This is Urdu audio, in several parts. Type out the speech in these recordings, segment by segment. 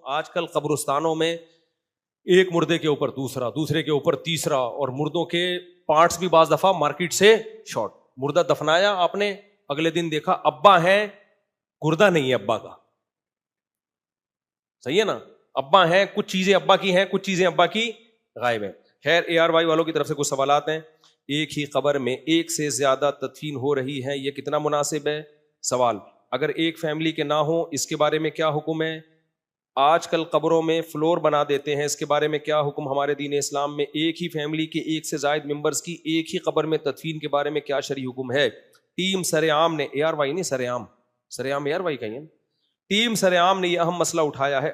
آج کل قبرستانوں میں ایک مردے کے اوپر دوسرا، دوسرے کے اوپر تیسرا، اور مردوں کے پارٹس بھی بعض دفعہ مارکیٹ سے شارٹ. مردہ دفنایا آپ نے، اگلے دن دیکھا ابا ہے، گردہ نہیں ہے ابا کا. صحیح ہے نا؟ ابا ہیں، کچھ چیزیں ابا کی ہیں، کچھ چیزیں ابا کی غائب ہیں. خیر ARY والوں کی طرف سے کچھ سوالات ہیں. ایک ہی قبر میں ایک سے زیادہ تدفین ہو رہی ہے، یہ کتنا مناسب ہے؟ سوال: اگر ایک فیملی کے نہ ہو اس کے بارے میں کیا حکم ہے؟ آج کل قبروں میں فلور بنا دیتے ہیں، اس کے بارے میں کیا حکم ہمارے دین اسلام میں؟ ایک ہی فیملی کے ایک سے زائد ممبرز کی ایک ہی قبر میں تدفین کے بارے میں کیا شرعی حکم ہے؟ ٹیم سرعام نے ARY نہیں سرعام ARY کہیں ہے. ٹیم سرعام نے یہ اہم مسئلہ اٹھایا ہے،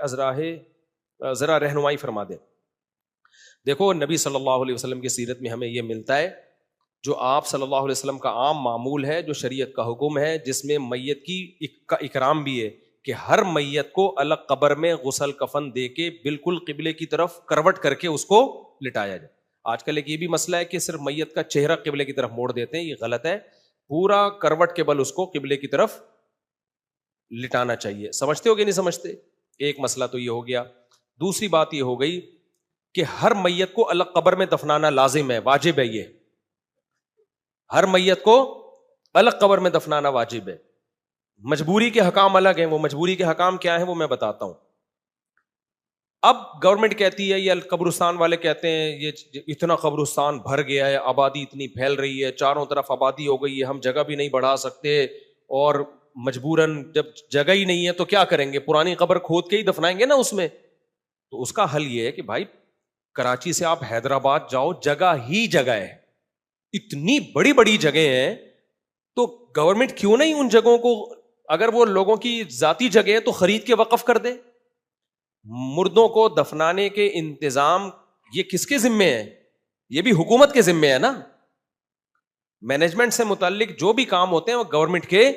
ذرا رہنمائی فرما دیں. دیکھو نبی صلی اللہ علیہ وسلم کی سیرت میں ہمیں یہ ملتا ہے، جو آپ صلی اللہ علیہ وسلم کا عام معمول ہے، جو شریعت کا حکم ہے، جس میں میت کی اکرام بھی ہے کہ ہر میت کو الگ قبر میں غسل کفن دے کے بالکل قبلے کی طرف کروٹ کر کے اس کو لٹایا جائے. آج کل ایک یہ بھی مسئلہ ہے کہ صرف میت کا چہرہ قبلے کی طرف موڑ دیتے ہیں، یہ غلط ہے. پورا کروٹ کے بل اس کو قبلے کی طرف لٹانا چاہیے. سمجھتے ہو کہ نہیں سمجھتے؟ ایک مسئلہ تو یہ ہو گیا. دوسری بات یہ ہو گئی کہ ہر میت کو الگ قبر میں دفنانا لازم ہے، واجب ہے. یہ ہر میت کو الگ قبر میں دفنانا واجب ہے. مجبوری کے حکام الگ ہیں. وہ مجبوری کے حکام کیا ہیں وہ میں بتاتا ہوں. اب گورنمنٹ کہتی ہے یا قبرستان والے کہتے ہیں یہ اتنا قبرستان بھر گیا ہے، آبادی اتنی پھیل رہی ہے، چاروں طرف آبادی ہو گئی ہے، ہم جگہ بھی نہیں بڑھا سکتے، اور مجبوراً جب جگہ ہی نہیں ہے تو کیا کریں گے، پرانی قبر کھود کے ہی دفنائیں گے نا اس میں. تو اس کا حل یہ ہے کہ بھائی کراچی سے آپ حیدرآباد جاؤ، جگہ ہی جگہ ہے، اتنی بڑی بڑی جگہیں ہیں، تو گورنمنٹ کیوں نہیں ان جگہوں کو، اگر وہ لوگوں کی ذاتی جگہ ہے تو خرید کے وقف کر دے. مردوں کو دفنانے کے انتظام یہ کس کے ذمے ہے؟ یہ بھی حکومت کے ذمے ہے نا. مینجمنٹ سے متعلق جو بھی کام ہوتے ہیں وہ گورنمنٹ کے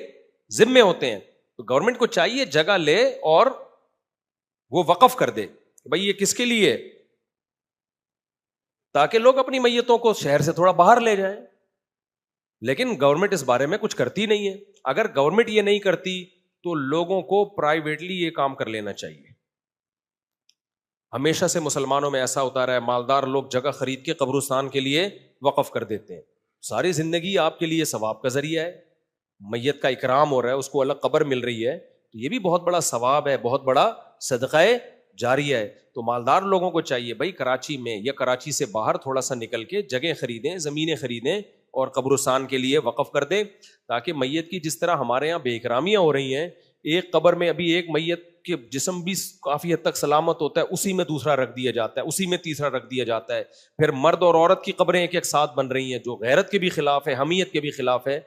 ذمے ہوتے ہیں. تو گورنمنٹ کو چاہیے جگہ لے اور وہ وقف کر دے بھائی یہ کس کے لیے، تاکہ لوگ اپنی میتوں کو شہر سے تھوڑا باہر لے جائیں. لیکن گورنمنٹ اس بارے میں کچھ کرتی نہیں ہے. اگر گورنمنٹ یہ نہیں کرتی تو لوگوں کو پرائیویٹلی یہ کام کر لینا چاہیے. ہمیشہ سے مسلمانوں میں ایسا ہوتا رہا ہے، مالدار لوگ جگہ خرید کے قبرستان کے لیے وقف کر دیتے ہیں. ساری زندگی آپ کے لیے ثواب کا ذریعہ ہے، میت کا اکرام ہو رہا ہے، اس کو الگ قبر مل رہی ہے، تو یہ بھی بہت بڑا ثواب ہے، بہت بڑا صدقہ جاریہ ہے. تو مالدار لوگوں کو چاہیے بھائی کراچی میں یا کراچی سے باہر تھوڑا سا نکل کے جگہ خریدیں، زمینیں خریدیں اور قبرستان کے لیے وقف کر دیں، تاکہ میت کی جس طرح ہمارے یہاں بے اکرامیاں ہو رہی ہیں، ایک قبر میں ابھی ایک میت کے جسم بھی کافی حد تک سلامت ہوتا ہے، اسی میں دوسرا رکھ دیا جاتا ہے، اسی میں تیسرا رکھ دیا جاتا ہے. پھر مرد اور عورت کی قبریں ایک ایک ساتھ بن رہی ہیں، جو غیرت کے بھی خلاف ہے، حمیت کے بھی خلاف ہے.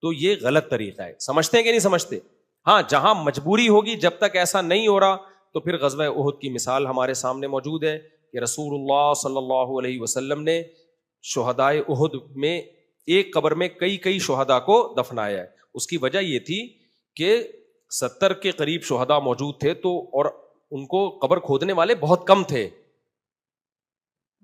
تو یہ غلط طریقہ ہے. سمجھتے ہیں کہ نہیں سمجھتے؟ ہاں جہاں مجبوری ہوگی، جب تک ایسا نہیں ہو رہا تو پھر غزوہ احد کی مثال ہمارے سامنے موجود ہے کہ رسول اللہ صلی اللہ علیہ وسلم نے شہدائے احد میں ایک قبر میں کئی شہداء کو دفنایا ہے. اس کی وجہ یہ تھی کہ 70 کے قریب شہداء موجود تھے، تو اور ان کو قبر کھودنے والے بہت کم تھے،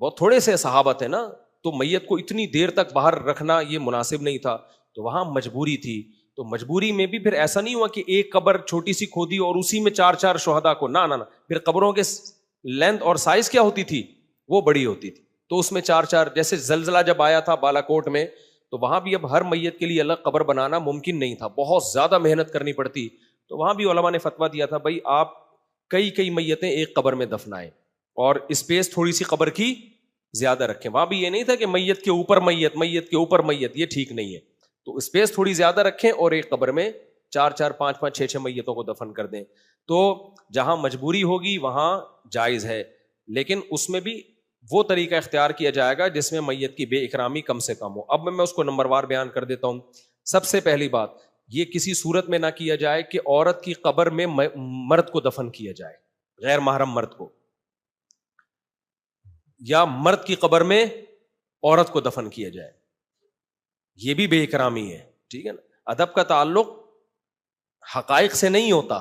بہت تھوڑے سے صحابہ تھے نا، تو میت کو اتنی دیر تک باہر رکھنا یہ مناسب نہیں تھا. تو وہاں مجبوری تھی. تو مجبوری میں بھی پھر ایسا نہیں ہوا کہ ایک قبر چھوٹی سی کھودی اور اسی میں 4 شہداء کو، نہ پھر قبروں کے لینتھ اور سائز کیا ہوتی تھی، وہ بڑی ہوتی تھی. تو اس میں 4 جیسے زلزلہ جب آیا تھا بالا کوٹ میں، تو وہاں بھی اب ہر میت کے لیے الگ قبر بنانا ممکن نہیں تھا، بہت زیادہ محنت کرنی پڑتی. تو وہاں بھی علماء نے فتویٰ دیا تھا بھائی آپ کئی میتیں ایک قبر میں دفنائیں اور اسپیس تھوڑی سی قبر کی زیادہ رکھیں. وہاں بھی یہ نہیں تھا کہ میت کے اوپر میت کے اوپر میت، یہ ٹھیک نہیں ہے. تو اسپیس تھوڑی زیادہ رکھیں اور ایک قبر میں 4 5 6 میتوں کو دفن کر دیں. تو جہاں مجبوری ہوگی وہاں جائز ہے، لیکن اس میں بھی وہ طریقہ اختیار کیا جائے گا جس میں میت کی بے اکرامی کم سے کم ہو. اب میں اس کو نمبر وار بیان کر دیتا ہوں. سب سے پہلی بات، یہ کسی صورت میں نہ کیا جائے کہ عورت کی قبر میں مرد کو دفن کیا جائے، غیر محرم مرد کو، یا مرد کی قبر میں عورت کو دفن کیا جائے. یہ بھی بے اکرامی ہے. ٹھیک ہے نا؟ ادب کا تعلق حقائق سے نہیں ہوتا.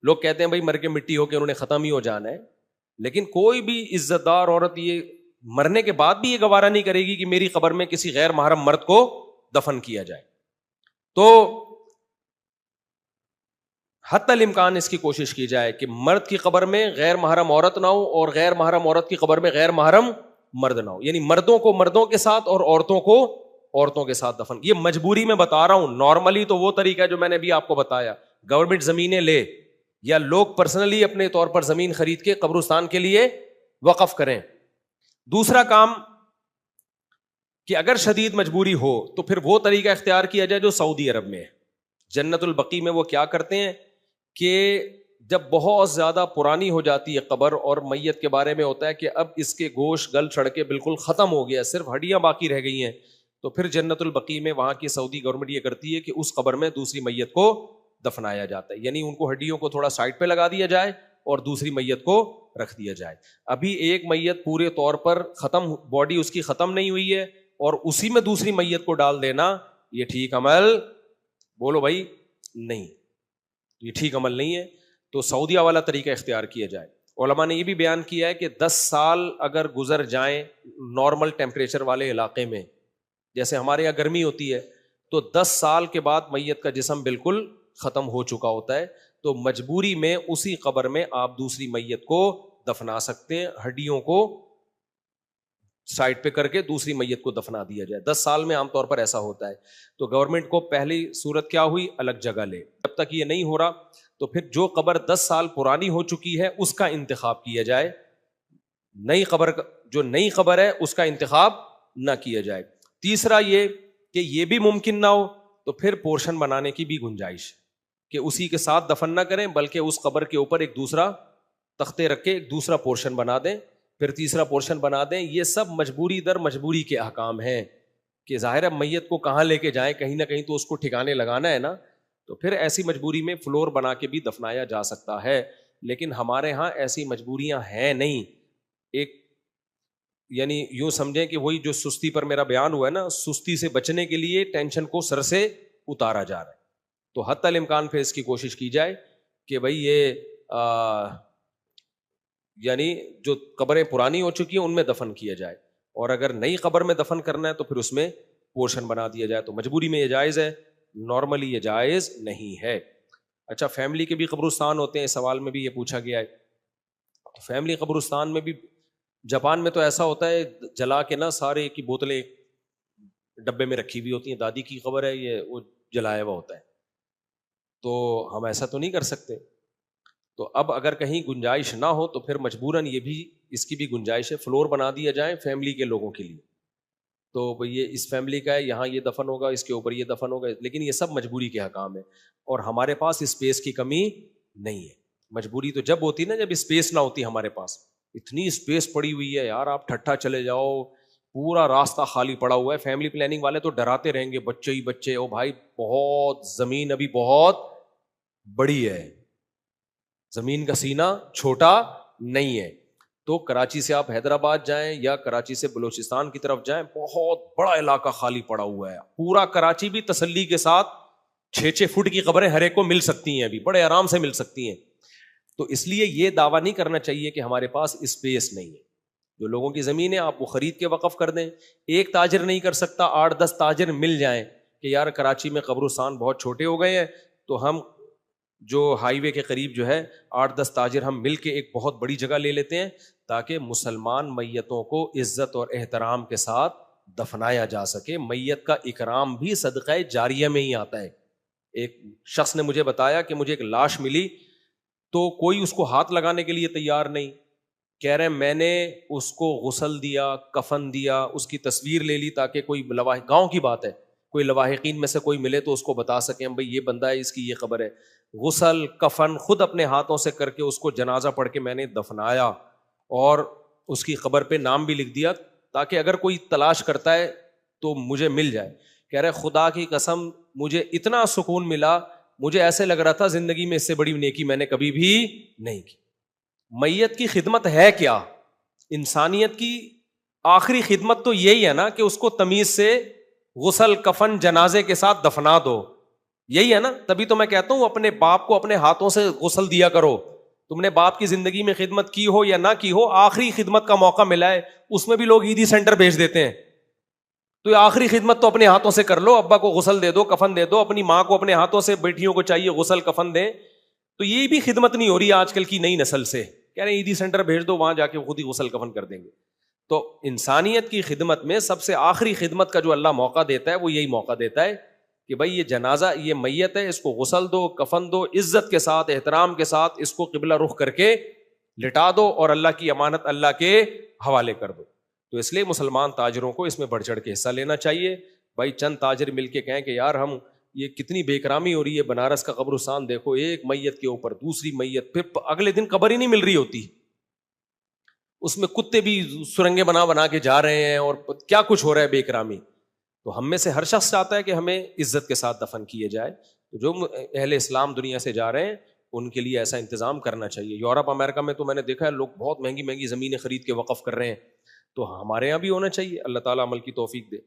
لوگ کہتے ہیں بھائی مر کے مٹی ہو کے انہوں نے ختم ہی ہو جانا ہے، لیکن کوئی بھی عزت دار عورت یہ مرنے کے بعد بھی یہ گوارا نہیں کرے گی کہ میری قبر میں کسی غیر محرم مرد کو دفن کیا جائے. تو حتی الامکان اس کی کوشش کی جائے کہ مرد کی قبر میں غیر محرم عورت نہ ہو اور غیر محرم عورت کی قبر میں غیر محرم مرد نہ ہو، یعنی مردوں کو مردوں کے ساتھ اور عورتوں کو عورتوں کے ساتھ دفن. یہ مجبوری میں بتا رہا ہوں، نارملی تو وہ طریقہ ہے جو میں نے بھی آپ کو بتایا، گورنمنٹ زمینیں لے یا لوگ پرسنلی اپنے طور پر زمین خرید کے قبرستان کے لیے وقف کریں. دوسرا کام کہ اگر شدید مجبوری ہو تو پھر وہ طریقہ اختیار کیا جائے جو سعودی عرب میں ہے. جنت البقیع میں وہ کیا کرتے ہیں کہ جب بہت زیادہ پرانی ہو جاتی ہے قبر اور میت کے بارے میں ہوتا ہے کہ اب اس کے گوشت گل چھڑ کے بالکل ختم ہو گیا، صرف ہڈیاں باقی رہ گئی ہیں، تو پھر جنت البقیع میں وہاں کی سعودی گورنمنٹ یہ کرتی ہے کہ اس قبر میں دوسری میت کو دفنایا جاتا ہے، یعنی ان کو ہڈیوں کو تھوڑا سائڈ پہ لگا دیا جائے اور دوسری میت کو رکھ دیا جائے. ابھی ایک میت پورے طور پر ختم، باڈی اس کی ختم نہیں ہوئی ہے اور اسی میں دوسری میت کو ڈال دینا، یہ ٹھیک عمل بولو بھائی نہیں، یہ ٹھیک عمل نہیں ہے. تو سعودیہ والا طریقہ اختیار کیا جائے. علماء نے یہ بھی بیان کیا ہے کہ 10 سال اگر گزر جائیں نارمل ٹیمپریچر والے علاقے میں، جیسے ہمارے یہاں گرمی ہوتی ہے، تو 10 سال کے بعد میت کا جسم بالکل ختم ہو چکا ہوتا ہے، تو مجبوری میں اسی قبر میں آپ دوسری میت کو دفنا سکتے ہیں، ہڈیوں کو سائڈ پہ کر کے دوسری میت کو دفنا دیا جائے. 10 سال میں عام طور پر ایسا ہوتا ہے. تو گورنمنٹ کو پہلی صورت کیا ہوئی، الگ جگہ لے. جب تک یہ نہیں ہو رہا تو پھر جو قبر 10 سال پرانی ہو چکی ہے اس کا انتخاب کیا جائے، نئی قبر جو نئی قبر ہے اس کا انتخاب نہ کیا جائے. تیسرا یہ کہ یہ بھی ممکن نہ ہو تو پھر پورشن بنانے کی بھی گنجائش کہ اسی کے ساتھ دفن نہ کریں بلکہ اس قبر کے اوپر ایک دوسرا تختے رکھ کے ایک دوسرا پورشن بنا دیں، پھر تیسرا پورشن بنا دیں. یہ سب مجبوری در مجبوری کے احکام ہیں کہ ظاہر ہے میت کو کہاں لے کے جائیں، کہیں نہ کہیں تو اس کو ٹھکانے لگانا ہے نا، تو پھر ایسی مجبوری میں فلور بنا کے بھی دفنایا جا سکتا ہے. لیکن ہمارے ہاں ایسی مجبوریاں ہیں نہیں. ایک یعنی یوں سمجھیں کہ وہی جو سستی پر میرا بیان ہوا ہے نا، سستی سے بچنے کے لیے ٹینشن کو سر سے اتارا جا رہا ہے. تو حتی الامکان پھر اس کی کوشش کی جائے کہ بھئی یہ یعنی جو قبریں پرانی ہو چکی ہیں ان میں دفن کیا جائے، اور اگر نئی قبر میں دفن کرنا ہے تو پھر اس میں پورشن بنا دیا جائے. تو مجبوری میں یہ جائز ہے، نارملی یہ جائز نہیں ہے. اچھا، فیملی کے بھی قبرستان ہوتے ہیں، اس سوال میں بھی یہ پوچھا گیا ہے. فیملی قبرستان میں بھی جاپان میں تو ایسا ہوتا ہے جلا کے نا سارے کی بوتلیں ڈبے میں رکھی ہوئی ہوتی ہیں، دادی کی قبر ہے یہ وہ جلایا ہوا ہوتا ہے. تو ہم ایسا تو نہیں کر سکتے. تو اب اگر کہیں گنجائش نہ ہو تو پھر مجبوراً یہ بھی اس کی بھی گنجائش ہے، فلور بنا دیا جائے فیملی کے لوگوں کے لیے. تو یہ اس فیملی کا ہے، یہاں یہ دفن ہوگا، اس کے اوپر یہ دفن ہوگا. لیکن یہ سب مجبوری کے حکام ہے اور ہمارے پاس اسپیس کی کمی نہیں ہے. مجبوری تو جب ہوتی نا جب اسپیس نہ ہوتی ہمارے پاس. اتنی اسپیس پڑی ہوئی ہے یار، آپ ٹھٹھا چلے جاؤ، پورا راستہ خالی پڑا ہوا ہے. فیملی پلاننگ والے تو ڈراتے رہیں گے بچے ہی بچے، او بھائی بہت زمین ابھی بہت بڑی ہے، زمین کا سینہ چھوٹا نہیں ہے. تو کراچی سے آپ حیدرآباد جائیں یا کراچی سے بلوچستان کی طرف جائیں، بہت بڑا علاقہ خالی پڑا ہوا ہے. پورا کراچی بھی تسلی کے ساتھ 6-6 فٹ کی قبریں ہر ایک کو مل سکتی ہیں، ابھی بڑے آرام سے مل سکتی ہیں. تو اس لیے یہ دعویٰ نہیں کرنا چاہیے کہ ہمارے پاس اسپیس نہیں ہے. جو لوگوں کی زمین ہے آپ وہ خرید کے وقف کر دیں. ایک تاجر نہیں کر سکتا، 8-10 تاجر مل جائیں کہ یار کراچی میں قبرستان بہت چھوٹے ہو گئے ہیں، تو ہم جو ہائی وے کے قریب جو ہے 8-10 تاجر ہم مل کے ایک بہت بڑی جگہ لے لیتے ہیں تاکہ مسلمان میتوں کو عزت اور احترام کے ساتھ دفنایا جا سکے. میت کا اکرام بھی صدقہ جاریہ میں ہی آتا ہے. ایک شخص نے مجھے بتایا کہ مجھے ایک لاش ملی تو کوئی اس کو ہاتھ لگانے کے لیے تیار نہیں. کہہ رہے ہیں میں نے اس کو غسل دیا، کفن دیا، اس کی تصویر لے لی تاکہ کوئی گاؤں کی بات ہے، کوئی لواحقین میں سے کوئی ملے تو اس کو بتا سکیں بھئی یہ بندہ ہے، اس کی یہ خبر ہے. غسل کفن خود اپنے ہاتھوں سے کر کے اس کو جنازہ پڑھ کے میں نے دفنایا اور اس کی قبر پہ نام بھی لکھ دیا تاکہ اگر کوئی تلاش کرتا ہے تو مجھے مل جائے. کہہ رہے خدا کی قسم مجھے اتنا سکون ملا، مجھے ایسے لگ رہا تھا زندگی میں اس سے بڑی نیکی میں نے کبھی بھی نہیں کی. میت کی خدمت ہے کیا؟ انسانیت کی آخری خدمت تو یہی ہے نا کہ اس کو تمیز سے غسل کفن جنازے کے ساتھ دفنا دو، یہی ہے نا. تبھی تو میں کہتا ہوں اپنے باپ کو اپنے ہاتھوں سے غسل دیا کرو. تم نے باپ کی زندگی میں خدمت کی ہو یا نہ کی ہو، آخری خدمت کا موقع ملا ہے، اس میں بھی لوگ عیدی سینٹر بھیج دیتے ہیں. تو یہ آخری خدمت تو اپنے ہاتھوں سے کر لو. ابا کو غسل دے دو، کفن دے دو. اپنی ماں کو اپنے ہاتھوں سے، بیٹیوں کو چاہیے غسل کفن دیں. تو یہ بھی خدمت نہیں ہو رہی آج کل کی نئی نسل سے، کہہ رہے ہیں عیدی سینٹر بھیج دو، وہاں جا کے خود ہی غسل کفن کر دیں گے. تو انسانیت کی خدمت میں سب سے آخری خدمت کا جو اللہ موقع دیتا ہے وہ یہی موقع دیتا ہے کہ بھائی یہ جنازہ، یہ میت ہے، اس کو غسل دو، کفن دو، عزت کے ساتھ، احترام کے ساتھ اس کو قبلہ رخ کر کے لٹا دو اور اللہ کی امانت اللہ کے حوالے کر دو. تو اس لیے مسلمان تاجروں کو اس میں بڑھ چڑھ کے حصہ لینا چاہیے. بھائی چند تاجر مل کے کہیں کہ یار ہم یہ کتنی بے اکرامی ہو رہی ہے، بنارس کا قبرستان دیکھو، ایک میت کے اوپر دوسری میت، پھر اگلے دن قبر ہی نہیں مل رہی ہوتی، اس میں کتے بھی سرنگیں بنا بنا کے جا رہے ہیں اور کیا کچھ ہو رہا ہے بے اکرامی. تو ہم میں سے ہر شخص چاہتا ہے کہ ہمیں عزت کے ساتھ دفن کیے جائے. تو جو اہل اسلام دنیا سے جا رہے ہیں ان کے لیے ایسا انتظام کرنا چاہیے. یورپ امریکہ میں تو میں نے دیکھا ہے لوگ بہت مہنگی مہنگی زمینیں خرید کے وقف کر رہے ہیں، تو ہمارے یہاں بھی ہونا چاہیے. اللہ تعالیٰ عمل کی توفیق دے.